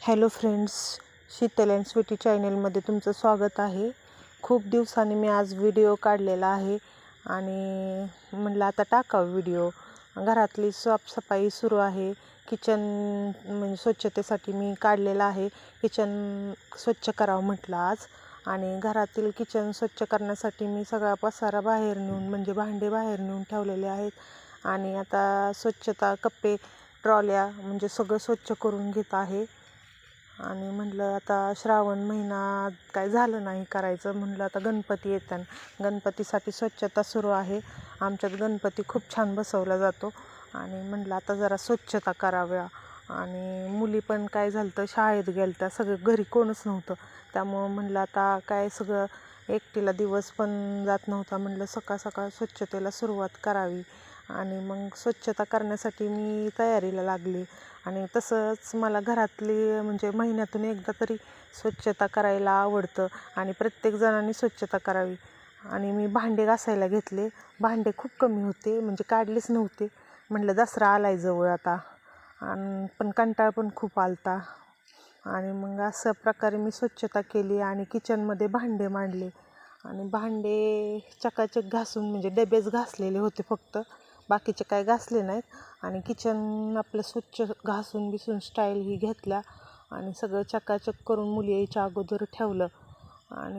Hello friends, Sheetal and Sweety चॅनलमध्ये तुमचं स्वागत आहे. खूप दिवसांनी मी आज व्हिडिओ काढलेला आहे आणि म्हटलं आता टाकावं व्हिडिओ. घरातली साफसफाई सुरू आहे. किचन म्हणजे स्वच्छतेसाठी मी काढलेलं आहे. किचन स्वच्छ करावं म्हटलं आज. आणि घरातील किचन स्वच्छ करण्यासाठी मी सगळा पसारा बाहेर नेऊन म्हणजे भांडे बाहेर नेऊन ठेवलेले आहेत. आणि आता स्वच्छता कप्पे ट्रॉल्या म्हणजे सगळं स्वच्छ करून घेत आहे. आणि म्हटलं आता श्रावण महिना काय झालं नाही करायचं, म्हटलं आता गणपती येतात. गणपतीसाठी स्वच्छता सुरू आहे. आमच्यात गणपती खूप छान बसवला जातो आणि म्हटलं आता जरा स्वच्छता कराव्या. आणि मुली पण काय झालं तर शाळेत गेल्या त्या, सगळं घरी कोणच नव्हतं. त्यामुळं म्हटलं आता काय सगळं एकटीला दिवस पण जात नव्हता. म्हटलं सकाळ सकाळ स्वच्छतेला सुरुवात करावी. आणि मग स्वच्छता करण्यासाठी मी तयारीला लागली. आणि तसंच मला घरातली म्हणजे महिन्यातून एकदा तरी स्वच्छता करायला आवडतं आणि प्रत्येक जणांनी स्वच्छता करावी. आणि मी भांडे घासायला घेतले. भांडे खूप कमी होते, म्हणजे काढलेच नव्हते. म्हटलं दसरा आलाय जवळ आता, आणि पण कंटाळ पण खूप आलता. आणि मग अशा प्रकारे मी स्वच्छता केली आणि किचनमध्ये भांडे मांडले. आणि भांडे चकाचक घासून म्हणजे डबेच घासलेले होते फक्त, बाकीचे काय घासले नाहीत. आणि किचन आपलं स्वच्छ घासून बिसून स्टाईल ही घेतल्या आणि सगळं चकाचक करून मुली यायच्या अगोदर ठेवलं. आणि